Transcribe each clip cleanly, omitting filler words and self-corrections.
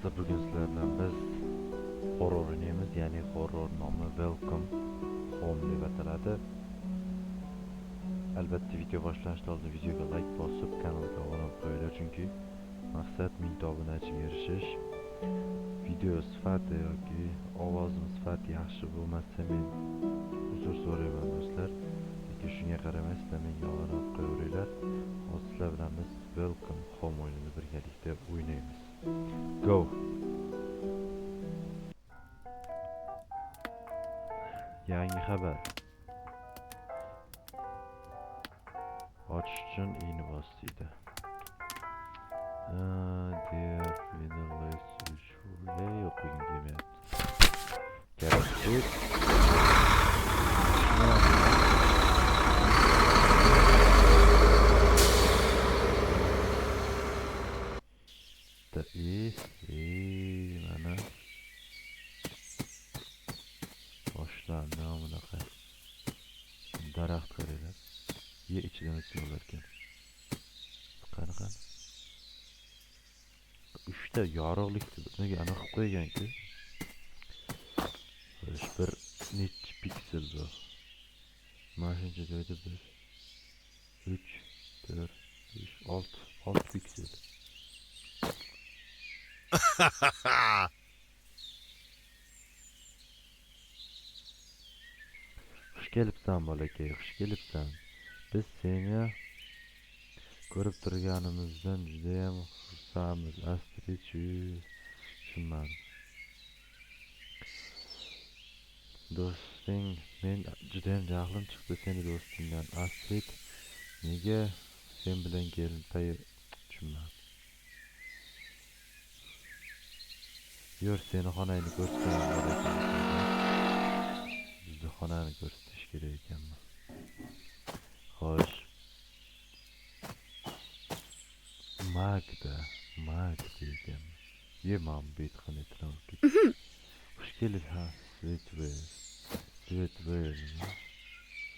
Dostlar, bugün sizler bilan biz horror oynaymiz. Ya'ni horror nomi Welcome Home deb ataladi. Albatta video boshlashdan oldin videoga like bosib, kanalga obuna bo'lib qo'yinglar, chunki maqsad 1000 ta obunachiga erishish. Video sifati yoki ovozim sifati yaxshi bo'lmasa men uzr so'rayman do'stlar. Lekin shunga qaramay sizlar menga obuna bo'lib qo'yaveringlar. Hozir sizlar bilan biz Welcome Home o'yinini birgalikda o'ynaymiz. Go! Yangi xabar. Ochish uchun i'ni bos deydi. Dear Winnerless o'qigim kelmayapti. Kerak. Mana boshlarni bunaqa daraxt qaranglar. Ye ichidan o'tib olarkan. Qanaqa? 3 ta yorug'likni nega aniq qilib qo'ygan-ku? Bir necha piksel bu? Mana shuncha joyda 1 3 4 5 6 piksel. Xush kelibsan bolakay, xush kelibsan. Biz seni ko'rib turganimizdan juda ham xursandmiz. Astrid tushunmadim. Do'sting, men juda ham jahlim chiqdi seni do'stingdan. Astrid nega sen bilan kelmay tushunmadim. Yur, seni xonangni ko'rsataman. Bizni xonani ko'rsatish kerak ekanmi? Xo'sh. Magda ekan. Yemam bitxon etrafga. Xush kelibsan, Sweetwell.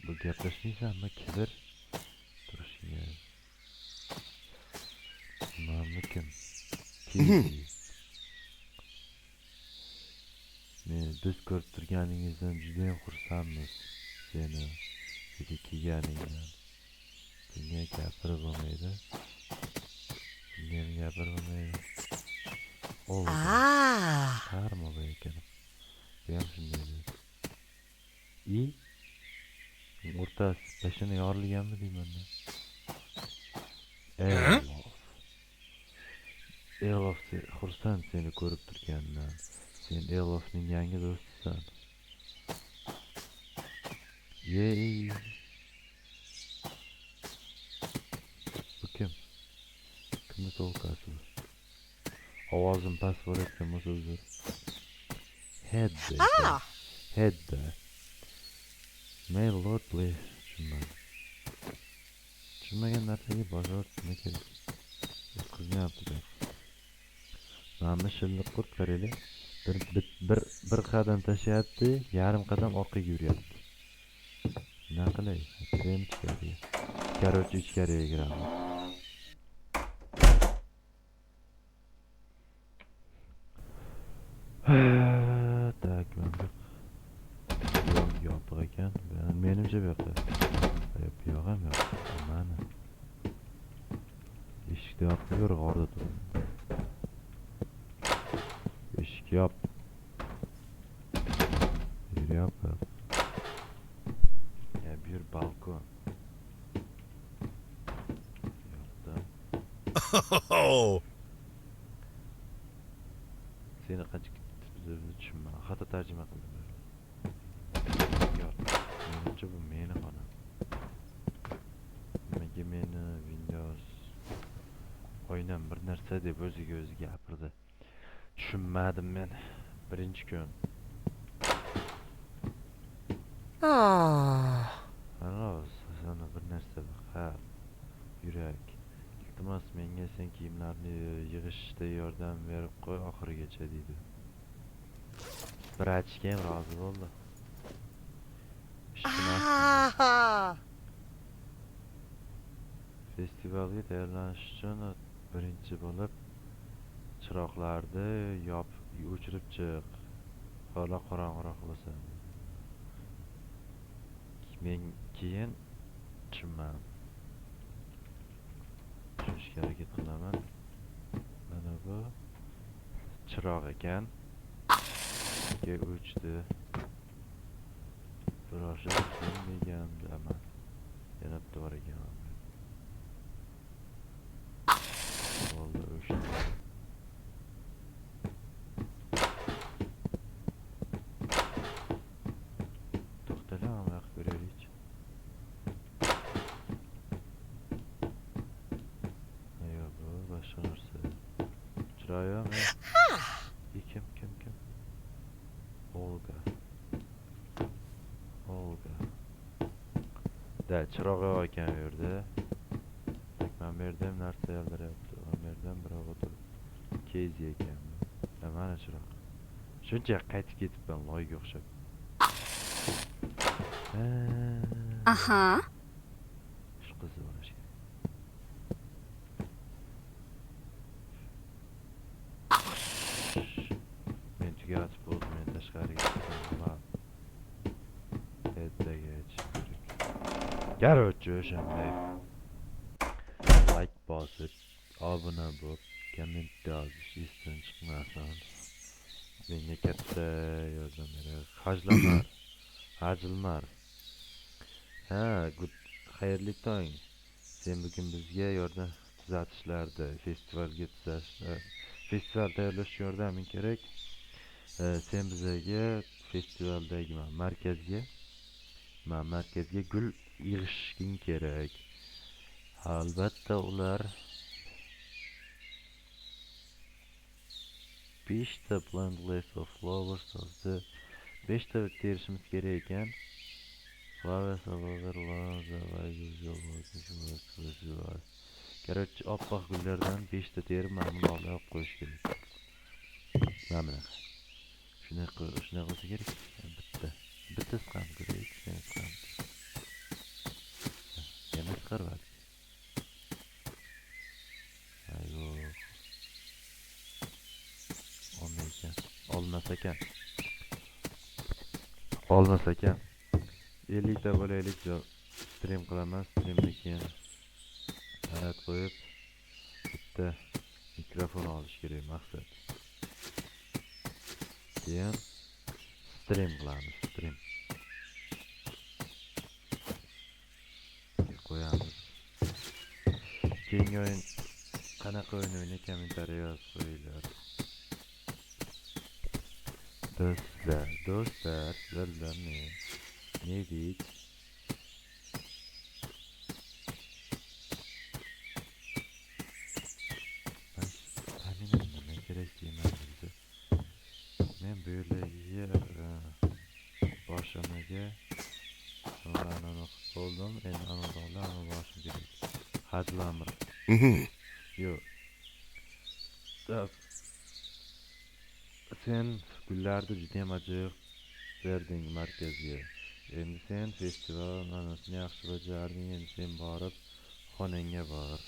Bu gaplashmaysanmi? Kibr turishingga. Nomni kim? Biz ko'rib turganingizdan juda ham xursandmiz. Seni uyga kelganingdan. Bunga gapirib bo'lmaydi. Bunga gapirib bo'lmaydi. Qarma bu ekan. Bu ham shunday deydi. O'rtasi pashini yorilganmi deyman men. Elof, xursand seni ko'rib turganimdan. Sen Elofning yangi do'stisan. Yey. Bu kim? Kimni tolqasi bu? Ovozim past bo'layotgan bo'lsa uzr. Head. May Lord please. Tushunmagan narsaga boshor nima kerak? Qizinyapti. Mana shilliq qurt qaranglar. Bir qadam tashlayapti, yarim qadam orqaga yuryapti. Nima qilay? Krem ichkariga. Короче, ichkariga kiramiz. Tak, mana yopiq ekan. Menimcha bu yoqda. Yo'q ham yo'q. Mana. Eshikni yopib yur, g'orda tur. Eshik yop. Yop. Ya bir balkon. Yopda. Seni qancha tushunmadim. Xato tarjima qildim. Yo'q. Menimcha bu meni xonam. Nimaga meni Windows o'ynam bir narsa deb o'ziga o'zi gapirdi. Tushunmadim men. Birinchi kun. Xolos, sana bir narsa baqar. Yurak. Iltimos menga sen kiyimlarni yig'ishda yordam berib qo'y oxirigacha dedi. Bir achishga ham rozi bo'ldi. Festivalga tayyorlanish uchun birinchi bo'lib chiroqlarni o'chirib chiq. Hala qorong'iroq bo'lsa. Men keyin tushunmadim. Tushunishga harakat qilaman. Mana bu chiroq ekan. O'chdi. Birosha degandaman. Yana bitta bor ekan. Bo'ldi, o'chdi. To'xtala, mana ko'raylik. Ayo, bu boshqa narsa. Chiroyim. Kim? Olga. Da, chirog'i ekan bu yerda. Men bu yerda ham narsa yaldiryapti. Men bu yerdan birov o'tirib kezi ekan. Mana chiroq. Shuncha qaytib ketibman loyga o'xshab. Aha. Shu qizni bo'lish kerak. Men tugatib bo'ldim, men tashqariga chiqdim. Короче, o'shanday. Like bosib, obuna bo'lib, komment yozish esdan chiqmasin. Menga katta yordam beradi. Hajilmar. Xayrli tong. Sen bugun bizga yordam tuzatishlarda, festival tayyorlashga yordaming kerak. Sen bizga festivaldagi markazga gul yig'ishing kerak. Albatta ular 5 ta plants of flowers o'zi 5 ta terishimiz kerak ekan. Flowers Короче, oppoq gullardan 5 ta terib mana bunday olib qo'yish kerak. Mana bunaqa. Shunaqa qilsa kerak. Bittasi ham kerak, ikkinchisi ham. Yana chiqaradi. Ayo. Olmas ekan. 50 ta bo'laylik stream qilaman. Streamdan keyin sanat qo'yib bitta mikrofon olish kerak maqsad. Keyin stream qilamiz, qo'yamiz. Keyingi o'yin qanaqa o'yin o'ynaydi kommentariy yozib qo'yinglar. Do'stlar, sizlar ne deyik? Ben kerak deyman bizni. Men bu yerlarga boshimga ularni qo'ldim, endi anadollarni boshim kerak. Hajlamir. Yo'q. Sen gullarni juda ham ajoyib berding markazga. Endi sen festival manasini yaxshi bajarding. Endi sen borib xonangga bor.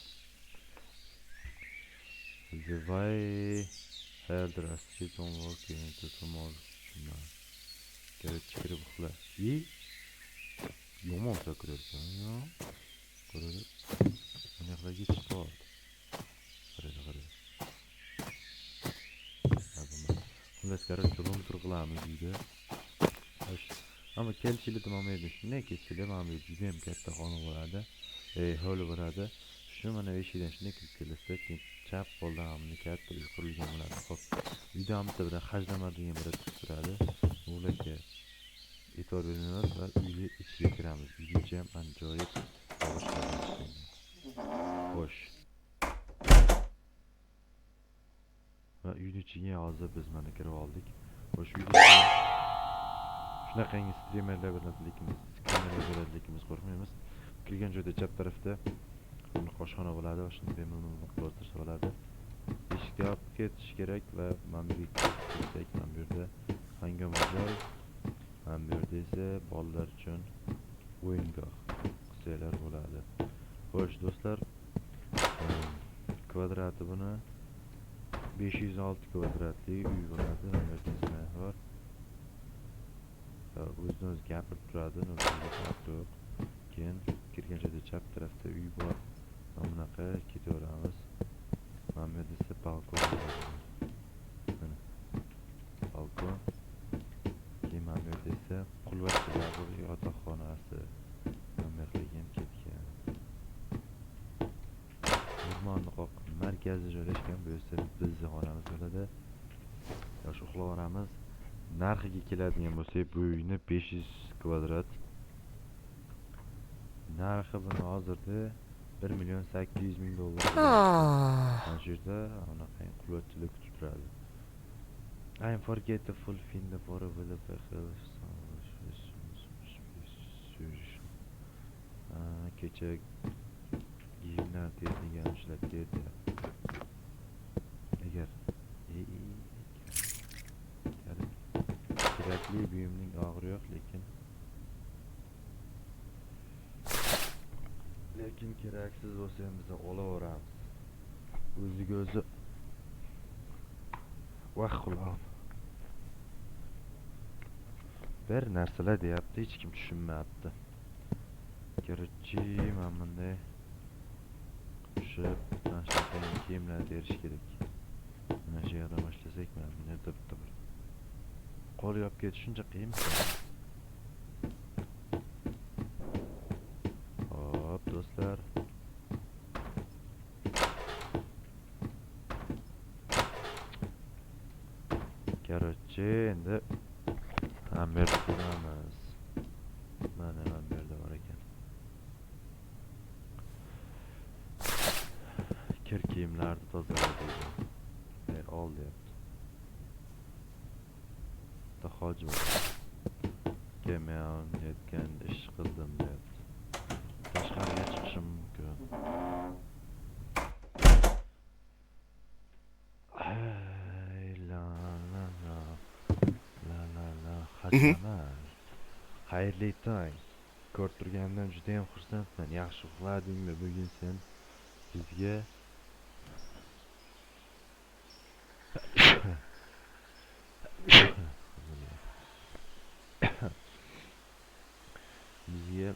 Why hairdresser don't work into tomorrow? Короче, kirib uxla. Yomon sakrayapsan, yo. Qarada. Bunaqa chiqib qoldi. Qarada. Xullas, короче, room tur qilamiz uyda. Ammo kelishida bo'lmaydi. Shunday kelishida mana bu juda ham katta xona bo'ladi. Hol bo'ladi. Shu mana eshikdan shunday kirib kelasizda, keyin chap qo'ldan hamni katta uy qurilgan bo'ladi. Xo'p, videomizda bir hajlamaydigan bir turadi. Ularga e'tibor beramiz va uyga ichga kiramiz. Uyga ham ajoyib boshqalar. Xo'sh. Va uyning ichiga hozir biz mana kirib oldik. Xo'sh, uyda shunaqangi streamerlar bilan qo'rqmaymiz. Kirgan joyda chap tarafda oshxona bo'ladi, oshxona bemalol o'tirsa bo'ladi. Eshikni yopib ketish kerak va mana bu yerda hangoma joy, mana bu yerda esa bolalar uchun o'yingoh qilsalar bo'ladi. Xo'sh do'stlar, kvadrati buni 506 kvadratli uy bo'ladi. Mana bu yerda bor. O'zini o'zi gapirib turadi, nurga farq yo'q. Keyin kirgan joyda chap tarafda uy bor. Mana bunaqa ketaveramiz. Mana bu yerda esa balkon bor. Mana balkon. Keyin mana bu yerda esa qulvachchalar yotoqxonasi. Mana bu yerga ham ketgan. O'rmonni qoq markazida joylashgan bo'lsa bizni xonamiz bo'ladi. Yosh uxlavoramiz. Narxiga keladigan bo'lsak, bu uyni 500 kvadrat. Narxi buni hozirda 1.800.000 dollar. Mana shu yerda anaqa qulvachchilik kutib turadi. I am forgetful in the borough with the kecha kiyimlar terdigan ishlab berdi. Agar kerakli buyumning og'iri yo'q, lekin keraksiz bo'lsa ham biz olaveramiz. O'ziga o'zi vaqt qilib bir narsalar deyapti, hech kim tushunmayapti. Kerakchi mana bunday tushib tanishgan kiyimlar terish kerak. Mana shu yerda boshlasak, mana bu yerda bitta bir qo'l yopib ketish shuncha qiyinmi? Hop do'stlar. Kerakchi endi ham yerda ko'ramiz. Mana bu yerda bor ekan. Kir kiyimlarni tozalaydi. Ol deyapti. Hoji bor. Kemen yetgan ish qildim deyapti. Tashqariga chiqishim mumkin. La la la la la la hajamal. Xayrli tong. Ko'rib turganimdan juda ham xursandman. Yaxshi uxladingmi bugun sen? Bizga bizga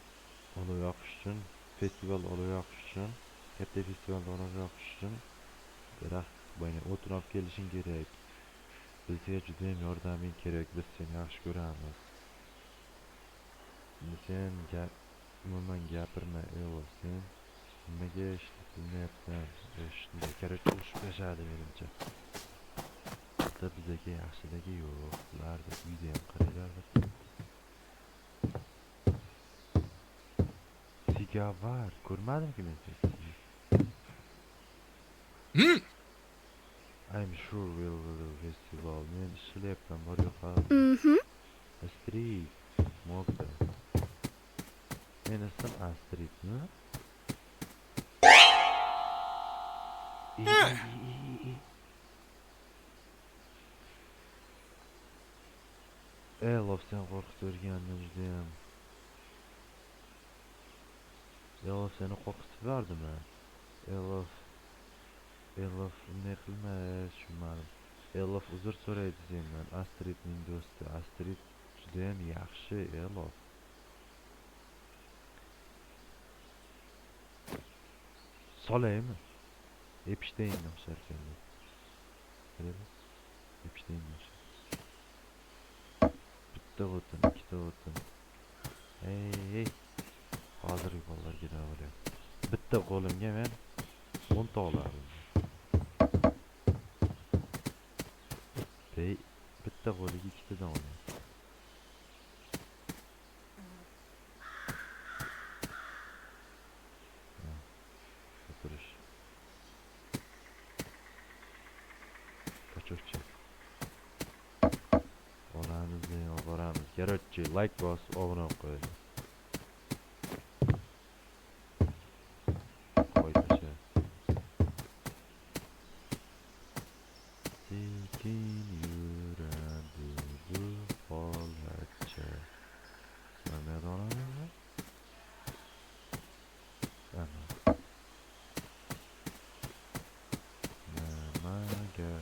olov yoqish uchun, festival olov yoqish uchun, katta festival olov yoqish uchun daraxt bo'yni o'tin olib kelishing kerak. Bizga juda ham yordaming kerak. Biz seni yaxshi ko'ramiz. Sen umuman gapirma, sen nimaga ishni bilmayapsan? Shunday kerak urushmashadi menimcha. Bizga yaxshiligi yo'q. Ularni uyda ham qaraylar. Sigavar ko'rmadimki men seni. I'm sure we'll festival. Men ishlayapman, bor yo'q. Astrid, Mogda. Men ismim Astridmi? Elof, sen qo'rqitib o'rganding judayam. Elof seni qo'rqitib yubordimi? Elof bunday qilma, tushunmadim. Elof uzr so'raydi sendan. Astridning do'sti. Astrid judayam yaxshi, Elof. Solaymi? Epstein o'xshar ekan. Epstein o'xshar. Bitta o'tin, ikkita o'tin. Ey. Hozirgi bolalarga nima bo'lyapti? Bitta qo'limga men 10 ta olardim. Bitta qo'liga ikkitadan olyapti. O'tirish. Qochoqchi. Olamiz, boramiz. Kerakchi, like bosib, obuna bo'lib qo'ying. Sekin